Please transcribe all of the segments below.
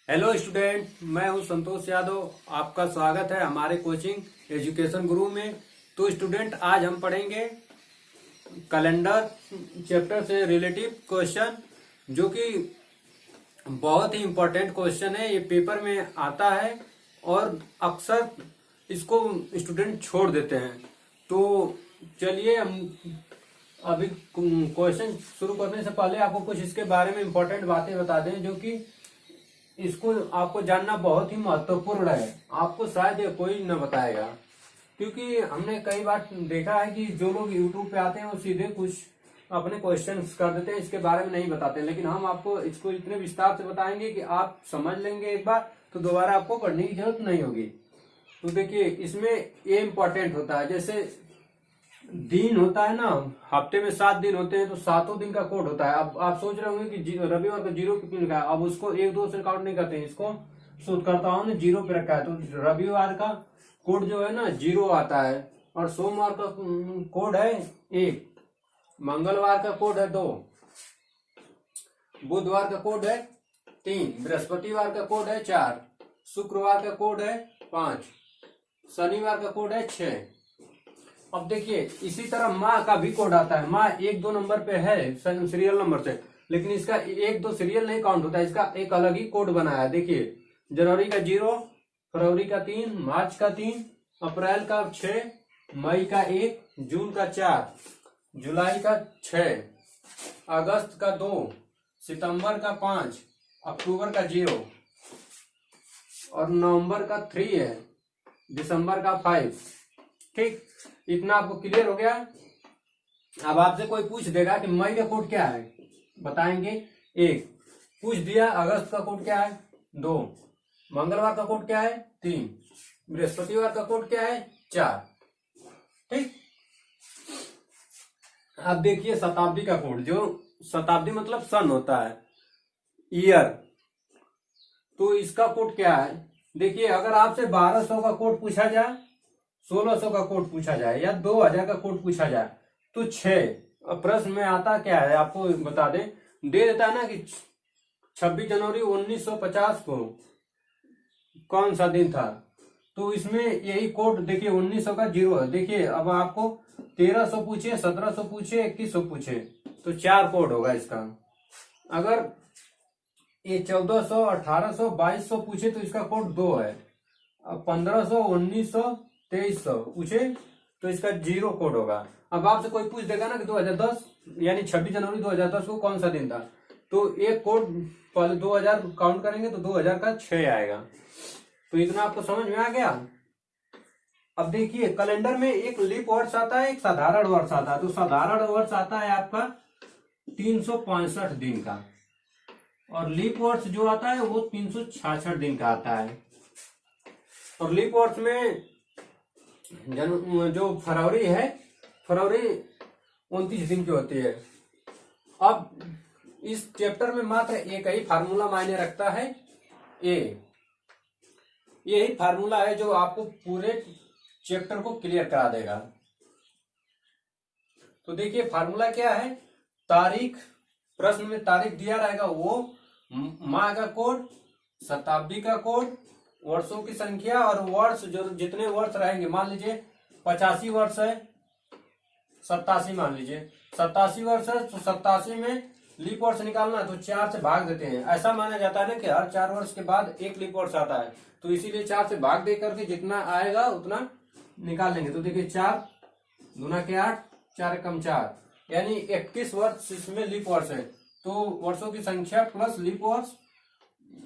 Hello student, मैं हूं संतोष यादव। आपका स्वागत है हमारे कोचिंग एजुकेशन गुरु में। तो स्टूडेंट, आज हम पढ़ेंगे कैलेंडर चैप्टर से रिलेटिव क्वेश्चन, जो कि बहुत ही इम्पोर्टेंट क्वेश्चन है। ये पेपर में आता है और अक्सर इसको स्टूडेंट छोड़ देते हैं। तो चलिए, हम अभी क्वेश्चन शुरू करने से पहले आपको कुछ इसके बारे में इम्पोर्टेंट बातें बता दें, जो कि इसको आपको जानना बहुत ही महत्वपूर्ण है। आपको शायद कोई न बताएगा, क्योंकि हमने कई बार देखा है कि जो लोग यूट्यूब पे आते हैं वो सीधे कुछ अपने क्वेश्चंस कर देते हैं, इसके बारे में नहीं बताते। लेकिन हम आपको इसको इतने विस्तार से बताएंगे कि आप समझ लेंगे एक बार, तो दोबारा आपको पढ़ने की जरूरत नहीं होगी। तो देखिए, इसमें ये इम्पोर्टेंट होता है। जैसे दिन होता है ना, हफ्ते में 7 दिन होते हैं, तो 7 दिन का कोड होता है। अब आप सोच रहे होंगे कि रविवार को 0 क्यों लिखा है। अब उसको 1-2 से काउंट नहीं करते हैं, इसको शोधकर्ताओं ने 0 पे रखा है। तो रविवार का कोड जो है ना 0 आता है, और सोमवार का कोड है 1, मंगलवार का कोड है 2, बुधवार का कोड है 3, बृहस्पतिवार का कोड है 4, शुक्रवार का कोड है 5, शनिवार का कोड है 6। अब देखिए, इसी तरह माह का भी कोड आता है। माह 1-2 नंबर पे है सीरियल नंबर से, लेकिन इसका 1-2 सीरियल नहीं काउंट होता है, इसका एक अलग ही कोड बनाया है। देखिए, जनवरी का 0, फरवरी का 3, मार्च का 3, अप्रैल का 6, मई का 1, जून का 4, जुलाई का 6, अगस्त का 2, सितंबर का 5, अक्टूबर का 0, और नवंबर का 3 है, दिसंबर का 5। ठीक, इतना आपको क्लियर हो गया। अब आपसे कोई पूछ देगा कि मई का कोड क्या है, बताएंगे 1। पूछ दिया अगस्त का कोड क्या है 2, मंगलवार का कोड क्या है 3, बृहस्पतिवार का कोड क्या है 4। ठीक, अब देखिए शताब्दी का कोड, जो शताब्दी मतलब सन होता है, ईयर, तो इसका कोड क्या है। देखिए, अगर आपसे 1200 का कोड पूछा जाए, 1600 का कोड पूछा जाए, या 2000 का कोड पूछा जाए, तो 6। अब प्रश्न में आता क्या है आपको बता दें, दे देता है ना कि 26 जनवरी 1950 को कौन सा दिन था। तो इसमें यही कोड देखिए, 1900 का 0 है। देखिए, अब आपको 1300 पूछे, 1700 पूछे, 2100 पूछे, तो 4 कोड होगा इसका। अगर ये 1400, 1800, 2200 पूछे तो इसका कोड 2 है। अब 1500, 1900, 2300 पूछे तो इसका 0 कोड होगा। अब आपसे कोई पूछ देगा ना कि 2010 यानी 26 जनवरी 2010 को कौन सा दिन था, तो एक कोड पहले 2000 काउंट करेंगे तो 2000 का 6 आएगा। तो इतना आपको समझ में आ गया। अब देखिए, कैलेंडर में एक लीप वर्ष आता है, एक साधारण वर्ष आता है। तो साधारण वर्ष आता है आपका 365 दिन का, और लीप वर्ष जो आता है वो 366 दिन का आता है। और लीप वर्ष में जो फरवरी है, फरवरी 29 दिन की होती है। अब इस चैप्टर में मात्र एक ही फार्मूला मायने रखता है, यही फार्मूला है जो आपको पूरे चैप्टर को क्लियर करा देगा। तो देखिए, फार्मूला क्या है। तारीख, प्रश्न में तारीख दिया रहेगा, वो माह का कोड, शताब्दी का कोड, वर्षों की संख्या, और वर्ष जो जितने वर्ष रहेंगे, मान लीजिए 85 वर्ष है, 87 मान लीजिए 87 वर्ष है, तो 87 में लीप वर्ष निकालना है तो 4 से भाग देते हैं। ऐसा माना जाता है ना कि हर 4 वर्ष के बाद एक लीप वर्ष आता है, तो इसीलिए 4 से भाग दे करके जितना आएगा उतना निकाल लेंगे। तो देखिए, 4 दूना के 8, 4 कम 4, यानी 21 वर्ष इसमें लीप वर्ष है। तो वर्षों की संख्या प्लस लीप वर्ष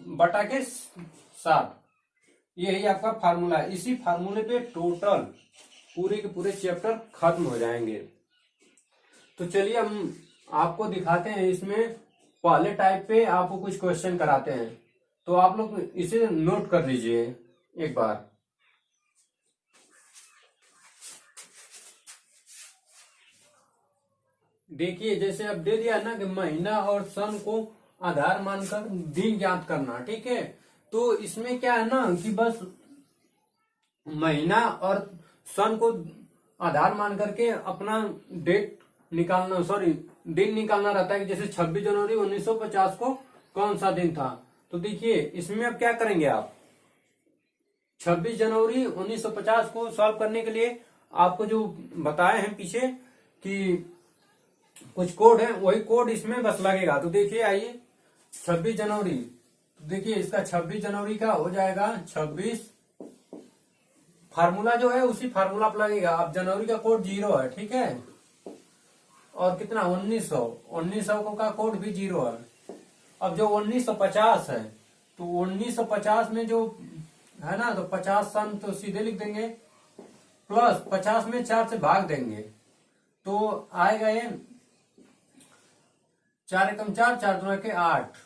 बटा के 7, यही आपका फार्मूला है। इसी फार्मूले पे टोटल पूरे के पूरे चैप्टर खत्म हो जाएंगे। तो चलिए, हम आपको दिखाते हैं। इसमें पहले टाइप पे आपको कुछ क्वेश्चन कराते हैं, तो आप लोग इसे नोट कर लीजिए एक बार। देखिए, जैसे अब दे दिया ना कि महीना और सन को आधार मानकर दिन ज्ञात करना, ठीक है। तो इसमें क्या है ना कि बस महीना और सन को आधार मान करके अपना डेट निकालना, दिन निकालना रहता है कि जैसे 26 जनवरी 1950 को कौन सा दिन था। तो देखिए इसमें अब क्या करेंगे आप, 26 जनवरी 1950 को सॉल्व करने के लिए आपको जो बताए हैं पीछे कि कुछ कोड है, वही कोड इसमें बस लगेगा। तो देखिए आइए 26 जनवरी, तो देखिए इसका 26 जनवरी का हो जाएगा 26, फार्मूला जो है उसी फार्मूला पर लगेगा। अब जनवरी का कोड 0 है, ठीक है, और कितना 1900 का कोड भी 0 है। अब जो 1950 है, तो 1950 में जो है ना, तो 50 सन तो सीधे लिख देंगे, प्लस 50 में 4 से भाग देंगे, तो आएगा ये 4 एकम 4, 4 दूना के 8।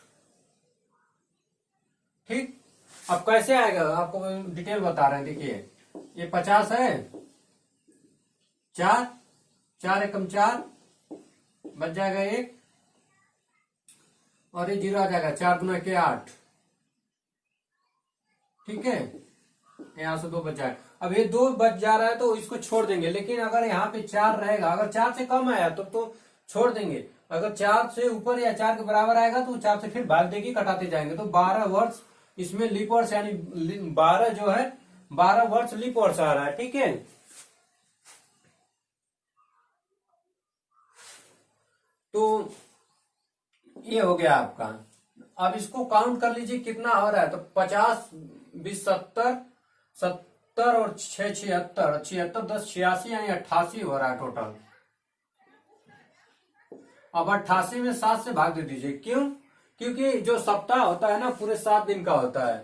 ठीक, अब कैसे आएगा आपको डिटेल बता रहे हैं। देखिए ये 50 है, 4, 4 एकम 4 बच जाएगा 1, और ये 0 आ जाएगा, 4 दूना के 8। ठीक है, यहां से 2 बच जाएगा। अब ये 2 बच जा रहा है तो इसको छोड़ देंगे, लेकिन अगर यहाँ पे 4 रहेगा, अगर 4 से कम आया तो छोड़ देंगे, अगर 4 से ऊपर या 4 के बराबर आएगा तो 4 से फिर भाग देगी, कटाते जाएंगे। तो 12 वर्ष इसमें लीप वर्ष, यानी 12 जो है 12 वर्ष लीप वर्ष आ रहा है। ठीक है, तो ये हो गया आपका। अब इसको काउंट कर लीजिए कितना हो रहा है, तो 50, 20, 70, 70 और 6, 76, 76, 10, 86 यानी 88 हो रहा है टोटल। अब 88 में 7 से भाग दे दीजिए, क्यों, क्योंकि जो सप्ताह होता है ना पूरे 7 दिन का होता है,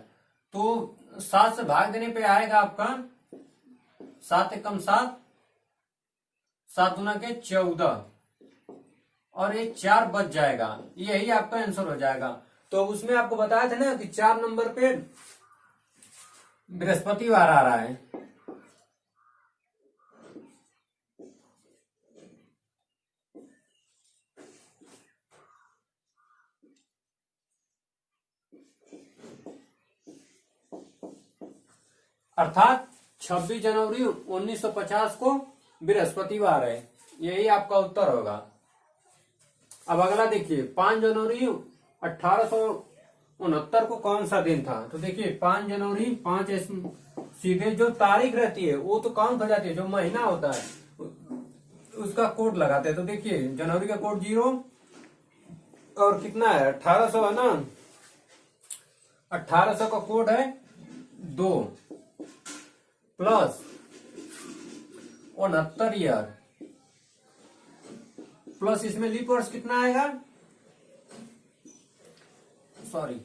तो 7 से भाग देने पे आएगा आपका 7 एकम 7, 7 दूना के 14, और ये 4 बच जाएगा, यही आपका आंसर हो जाएगा। तो उसमें आपको बताया था ना कि 4 नंबर पे बृहस्पतिवार आ रहा है। अर्थात 26 जनवरी 1950 को बृहस्पतिवार है, यही आपका उत्तर होगा। अब अगला देखिए 5 जनवरी 1869 को कौन सा दिन था। तो देखिए 5 जनवरी, 5 सीधे जो तारीख रहती है वो तो काउंट हो जाती है, जो महीना होता है उसका कोड लगाते हैं। तो देखिए जनवरी का कोड 0, और कितना है 1800 है ना, 1800 का कोड है 2, प्लस 69 ईयर, प्लस इसमें लीप वर्ष कितना आएगा, सॉरी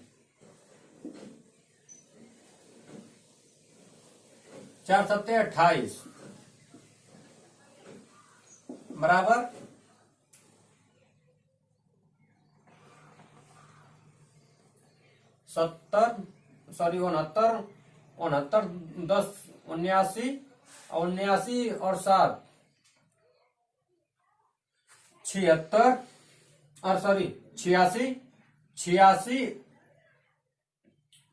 4 सत्ते 28 बराबर 69, 10 79, 79 और 7 76, और सॉरी 86, 86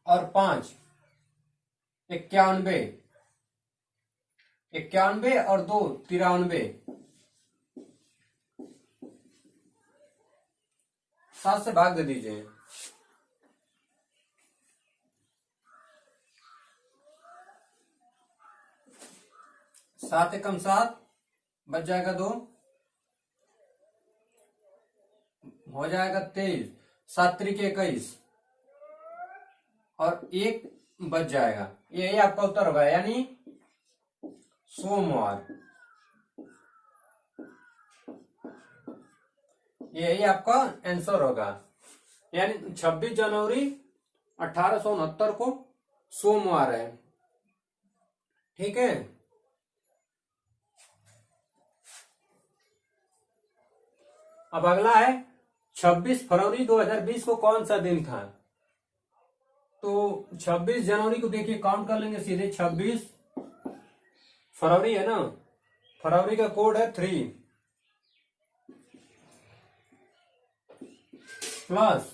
और 5 91, 91 और 2 93, 7 से भाग दे दीजिए। सात एकम 7 बच जाएगा 2, हो जाएगा 23, 7 त्रिक 21 और 1 बच जाएगा, यही आपका उत्तर होगा, यानी सोमवार, यही आपका आंसर होगा। यानी 26 जनवरी 1869 को सोमवार है। ठीक है, अब अगला है 26 फरवरी 2020 को कौन सा दिन था। तो 26 जनवरी को देखिए काउंट कर लेंगे सीधे, 26 फरवरी है ना, फरवरी का कोड है 3, प्लस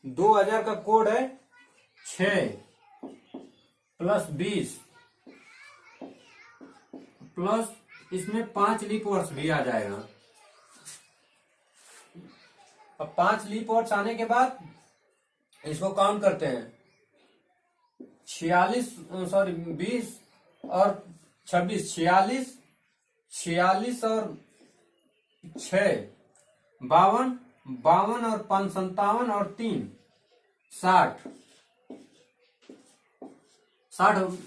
2000 का कोड है 6, प्लस 20, प्लस इसमें 5 लीप वर्ष भी आ जाएगा। अब 5 लीप वर्ड्स आने के बाद इसको काउंट करते हैं। 20 और 26, 46 और 6 52, 52 और 5 57 और 3 60, 60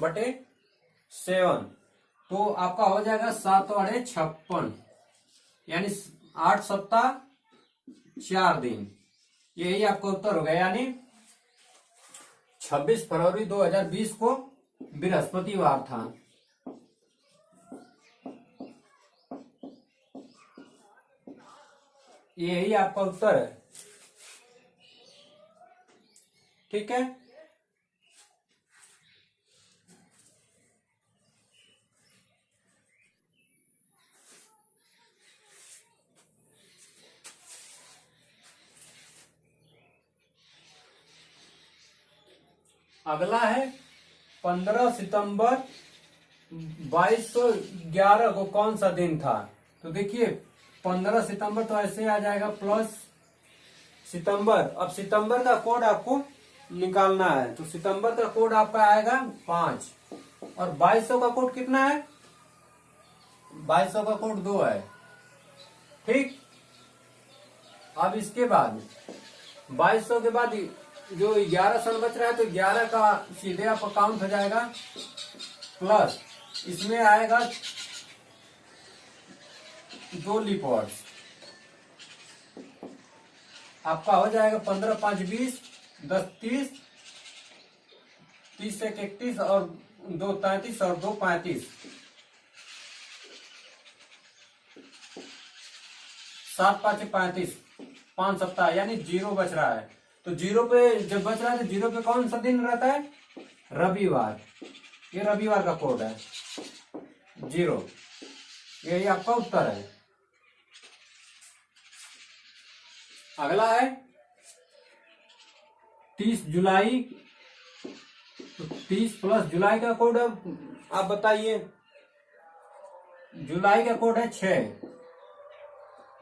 बटे 7, तो आपका हो जाएगा 7 और 56, यानी 8 सप्ताह 4 दिन। यही आपका उत्तर हो गया, यानी 26 फरवरी 2020 को बृहस्पतिवार था। यही आपका उत्तर है। ठीक है, अगला है 15 सितंबर 2211 को कौन सा दिन था। तो देखिए 15 सितंबर तो ऐसे आ जाएगा प्लस सितंबर। अब सितंबर का कोड आपको निकालना है, तो सितंबर का कोड आपका आएगा 5 और 2200 का कोड कितना है, 2200 का कोड 2 है। ठीक, अब इसके बाद 2200 के बाद जो 11 सन बच रहा है, तो 11 का सीधे आपका काउंट हो जाएगा प्लस, इसमें आएगा 2 लीप वर्ड्स, आपका हो जाएगा 15 5 20, 10 30, 30 1 31 और 2 33 और 2 35, 7 5 35, 5 सप्ताह, यानी 0 बच रहा है। तो 0 पे जब बच रहा है तो 0 पे कौन सा दिन रहता है, रविवार। ये रविवार का कोड है 0। यही आपका उत्तर है। अगला है 30 जुलाई, तो 30 प्लस जुलाई का कोड है, आप बताइए। जुलाई का कोड है 6।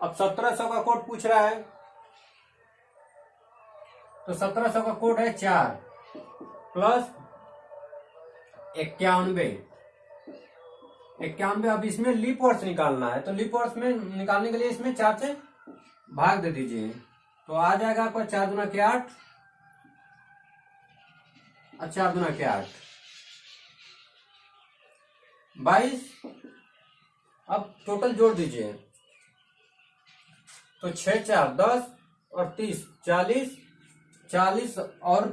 अब 1700 का कोड पूछ रहा है, तो 1700 का कोड है 4 प्लस 91। अब इसमें लीप वर्ड्स निकालना है, तो लीप वर्ड्स में निकालने के लिए इसमें 4 से भाग दे दीजिए, तो आ जाएगा आपका 4 दूना के 8 और 4 दूना के 8, 22। अब टोटल जोड़ दीजिए, तो 6 4 10 और 30 40, 40 और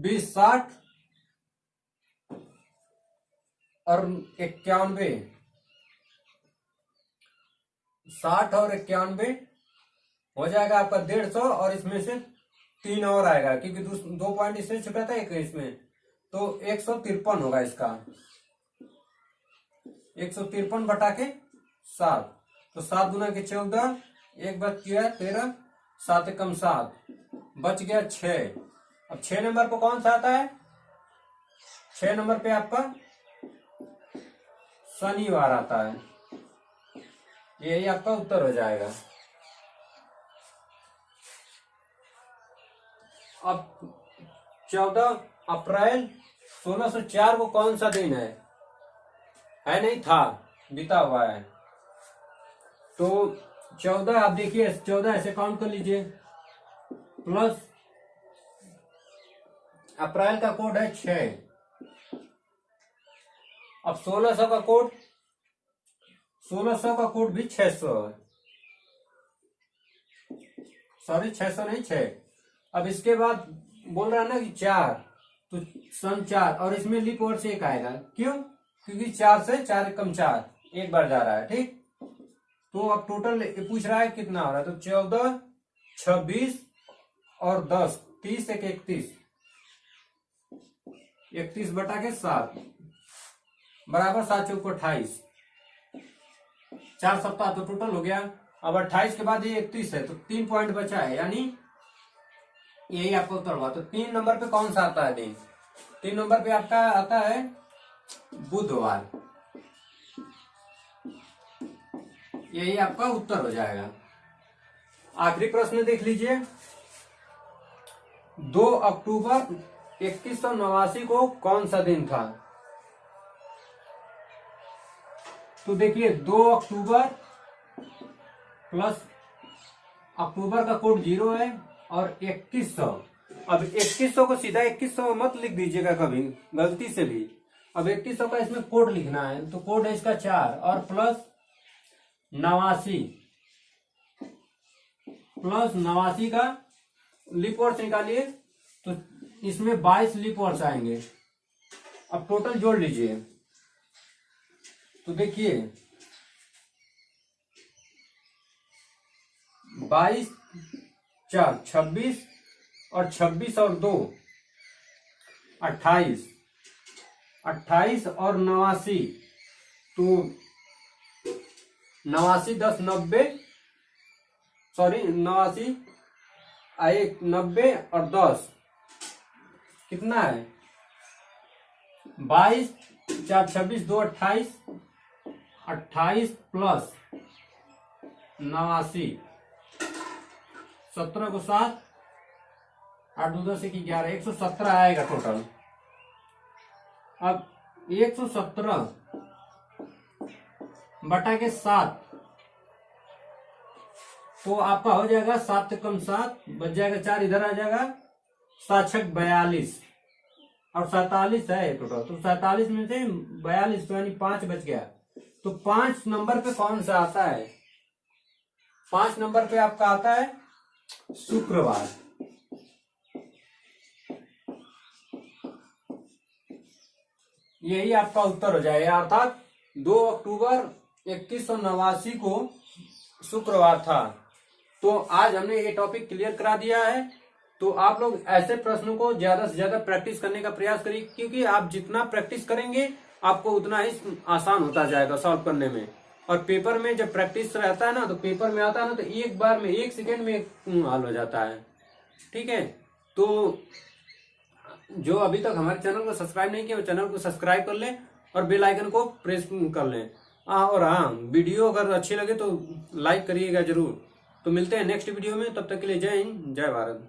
20 60 और 91, 60 और 91 हो जाएगा आपका 150, और इसमें से 3 और आएगा क्योंकि 2 पॉइंट इससे छुटा था, एक इसमें, तो 153 होगा इसका। 153 बटा के 7, तो 7 दूना के 14, 1 बच गया 13, 7 एकम 7, बच गया 6। अब 6 नंबर पर कौन सा आता है, 6 नंबर पे आपका शनिवार आता है। यही आपका उत्तर हो जाएगा। अब 14 अप्रैल 1604 को कौन सा दिन है नहीं था, बीता हुआ है। तो 14 आप देखिए, 14 ऐसे काउंट कर लीजिए, प्लस अप्रैल का कोड है 6। अब 1600 का कोड, 1600 का कोड भी 600 है, सॉरी 600 नहीं 6। अब इसके बाद बोल रहा है ना कि 4, तो सन 4, और इसमें लीप वर्ड से 1 आएगा, क्यों, क्योंकि 4 से 4 एकम 4, एक बार जा रहा है। ठीक, तो अब टोटल पूछ रहा है कितना हो रहा है, तो 14 26 और 10 30 एक 31, 31 बटा के 7 बराबर 7 चौक 28, 4 सप्ताह तो टोटल हो गया। अब 28 के बाद ये 31 है, तो 3 पॉइंट बचा है, यानी यही आपका उत्तर हुआ। तो 3 नंबर पे कौन सा आता है दिन, 3 नंबर पे आपका आता है बुधवार। यही आपका उत्तर हो जाएगा। आखिरी प्रश्न देख लीजिए। 2 अक्टूबर 2189 को कौन सा दिन था? तो देखिए 2 अक्टूबर प्लस अक्टूबर का कोड 0 है और 2100। अब 2100 को सीधा 2100 मत लिख दीजिएगा कभी गलती से भी। अब 2100 का इसमें कोड लिखना है, तो कोड है इसका 4 और प्लस 89 का लीप वर्ड्स निकालिए, तो इसमें 22 लीप वर्ड्स आएंगे। अब टोटल जोड़ लीजिए, तो देखिए 22 4 26 और 26 और 2 28 28 और 89, तो 89 10 90 सॉरी 89 1 90 और 10 कितना है? 22 4 26 2 28 28 प्लस 89 17 को 7 8 2 10 11 117 आएगा टोटल। अब 117 बटा के 7, तो आपका हो जाएगा 7 कम 7 बच जाएगा 4, इधर आ जाएगा 7 6 42 और 47 है टोटल। तो 47 में से 42 तो यानी 5 बच गया। तो 5 नंबर पे कौन सा आता है? 5 नंबर पे आपका आता है शुक्रवार। यही आपका उत्तर हो जाएगा, अर्थात 2 अक्टूबर 2189 को शुक्रवार था। तो आज हमने ये टॉपिक क्लियर करा दिया है। तो आप लोग ऐसे प्रश्नों को ज्यादा से ज्यादा प्रैक्टिस करने का प्रयास करिए, क्योंकि आप जितना प्रैक्टिस करेंगे आपको उतना ही आसान होता जाएगा सॉल्व करने में। और पेपर में जब प्रैक्टिस रहता है ना, तो पेपर में आता है ना, तो एक बार में 1 सेकेंड में हल हो जाता है। ठीक है, तो जो अभी तक हमारे चैनल को सब्सक्राइब नहीं किया वो चैनल को सब्सक्राइब कर लें और बेल आइकन को प्रेस कर लें। और हाँ, वीडियो अगर अच्छी लगे तो लाइक करिएगा जरूर। तो मिलते हैं नेक्स्ट वीडियो में, तब तक के लिए जय हिंद जय भारत।